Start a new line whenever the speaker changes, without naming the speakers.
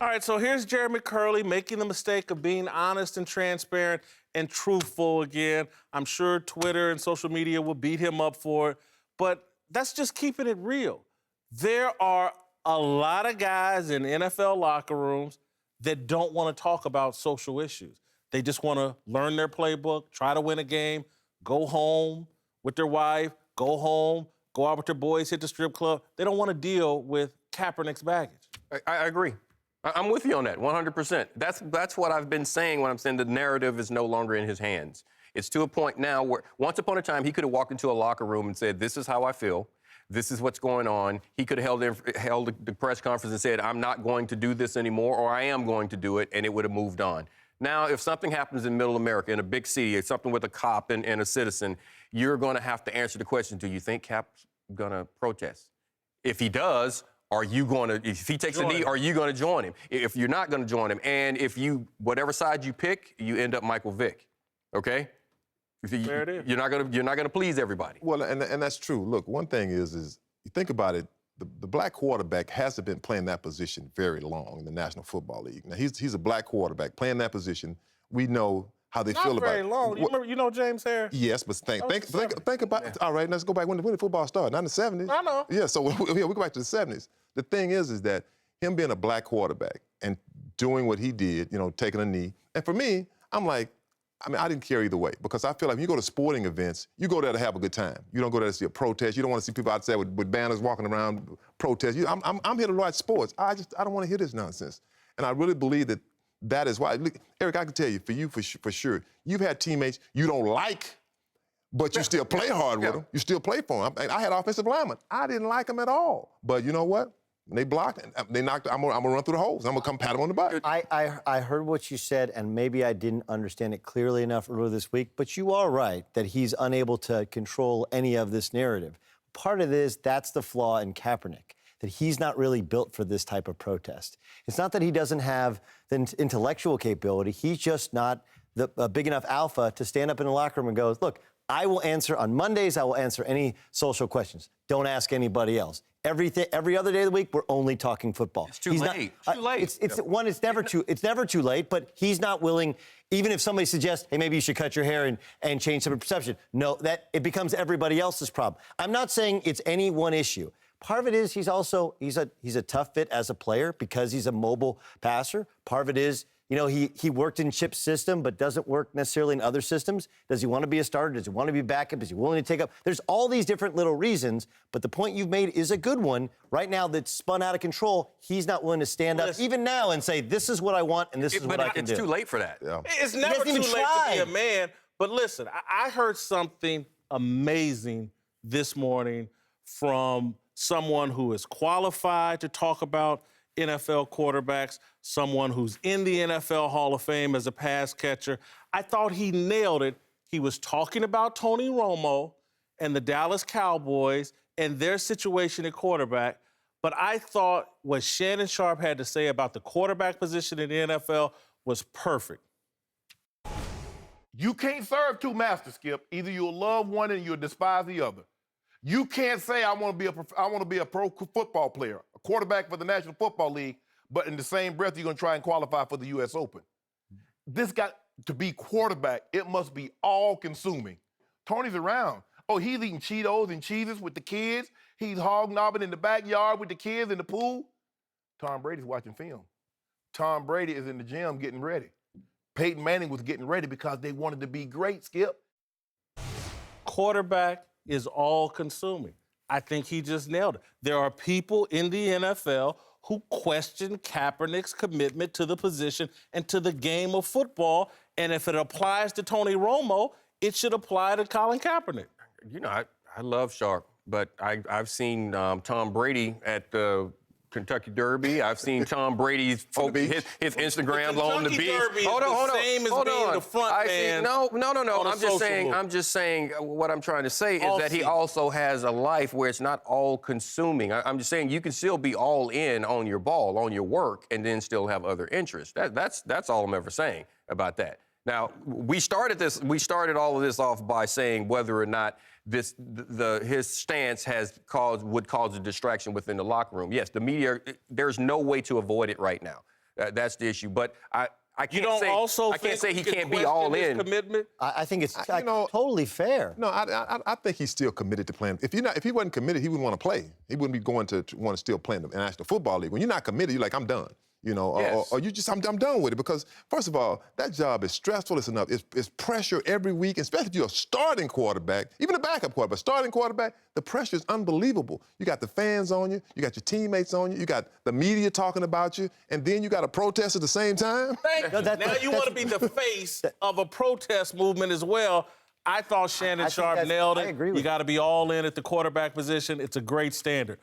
All right, so here's Jeremy Curley making the mistake of being honest and transparent and truthful again. I'm sure Twitter and social media will beat him up for it, but that's just keeping it real. There are a lot of guys in NFL locker rooms that don't want to talk about social issues. They just want to learn their playbook, try to win a game, go home with their wife, go home, go out with their boys, hit the strip club. They don't want to deal with Kaepernick's baggage.
I agree. I'm with you on that, 100%. That's what I've been saying when I'm saying the narrative is no longer in his hands. It's to a point now where once upon a time he could have walked into a locker room and said, this is how I feel. This is what's going on. He could have held the press conference and said, I'm not going to do this anymore, or I am going to do it, and it would have moved on. Now, if something happens in middle America, in a big city, it's something with a cop and a citizen, you're going to have to answer the question, do you think Cap's going to protest? If he does, if he takes a knee, are you going to join him? If you're not going to join him, and whatever side you pick, you end up Michael Vick, okay?
There it is.
You're not going to please everybody.
Well, and that's true. Look, one thing is you think about it, the black quarterback hasn't been playing that position very long in the National Football League. Now, he's a black quarterback playing that position. We know how they feel about it.
Not very long. You know James Harris?
Yes, but think about it. All right, let's go back when did football start? Not in the 70s.
I know.
Yeah, so we go back to the 70s. The thing is that him being a black quarterback and doing what he did, taking a knee, and for me, I didn't care either way because I feel like when you go to sporting events, you go there to have a good time. You don't go there to see a protest. You don't want to see people outside with banners walking around protest. I'm here to watch sports. I don't want to hear this nonsense. And I really believe that is why. Look, Eric, I can tell you, for sure, you've had teammates you don't like, but you still play hard with them. You still play for them. I had offensive linemen. I didn't like them at all. But you know what? When they blocked, they knocked. I'm gonna run through the holes. I'm gonna come pat them on the back.
I heard what you said, and maybe I didn't understand it clearly enough earlier this week. But you are right that he's unable to control any of this narrative. Part of this, that's the flaw in Kaepernick, that he's not really built for this type of protest. It's not that he doesn't have the intellectual capability. He's just not a big enough alpha to stand up in the locker room and go, look, I will answer on Mondays. I will answer any social questions. Don't ask anybody else. Every other day of the week, we're only talking football.
It's too late. Too late.
It's never too late. But he's not willing. Even if somebody suggests, hey, maybe you should cut your hair and change some perception. No, that it becomes everybody else's problem. I'm not saying it's any one issue. Part of it is he's a tough fit as a player because he's a mobile passer. Part of it is, he worked in Chip's system, but doesn't work necessarily in other systems. Does he want to be a starter? Does he want to be backup? Is he willing to take up? There's all these different little reasons, but the point you've made is a good one. Right now, that's spun out of control. He's not willing to stand up even now and say, this is what I want and this is what I can do.
It's too late for that.
Yeah.
It's never too late to be a man. But listen, I heard something amazing this morning from someone who is qualified to talk about NFL quarterbacks, someone who's in the NFL Hall of Fame as a pass catcher. I thought he nailed it. He was talking about Tony Romo and the Dallas Cowboys and their situation at quarterback. But I thought what Shannon Sharpe had to say about the quarterback position in the NFL was perfect.
You can't serve two masters, Skip. Either you'll love one and you'll despise the other. You can't say I want to be a pro football player, a quarterback for the National Football League, but in the same breath you're going to try and qualify for the U.S. Open. This got to be quarterback. It must be all-consuming. Tony's around. Oh, he's eating Cheetos and cheeses with the kids. He's hog-nobbing in the backyard with the kids in the pool. Tom Brady's watching film. Tom Brady is in the gym getting ready. Peyton Manning was getting ready because they wanted to be great, Skip.
Quarterback is all-consuming. I think he just nailed it. There are people in the NFL who question Kaepernick's commitment to the position and to the game of football, and if it applies to Tony Romo, it should apply to Colin Kaepernick.
I love Sharpe, but I've seen Tom Brady at the Kentucky Derby. I've seen Tom Brady's his Instagram on the beach.
Hold on. Same as being the front man.
No. I'm just saying what I'm trying to say is that he also has a life where it's not all consuming. I'm just saying you can still be all in on your ball, on your work, and then still have other interests. That's all I'm ever saying about that. Now, we started all of this off by saying whether or not his stance would cause a distraction within the locker room. Yes, the media, there's no way to avoid it right now. That's the issue. But I
You
can't
don't
say
also
I can't say he
think
can't
you
be
can
all
question
in.
his commitment?
I think it's
you know,
totally fair.
No, I think he's still committed to playing. If he wasn't committed, he wouldn't want to play. He wouldn't be going to want to still play in the National Football League. When you're not committed, you're like, I'm done. You know,
Yes.
or you just, I'm done with it. Because, first of all, that job is stressful. It's enough. It's pressure every week, especially if you're a starting quarterback, even a backup quarterback. Starting quarterback, the pressure is unbelievable. You got the fans on you. You got your teammates on you. You got the media talking about you. And then you got to protest at the same time.
Thank you. Now you want to be the face of a protest movement as well. I thought Shannon Sharp nailed it.
I agree with
you got to be all in at the quarterback position. It's a great standard.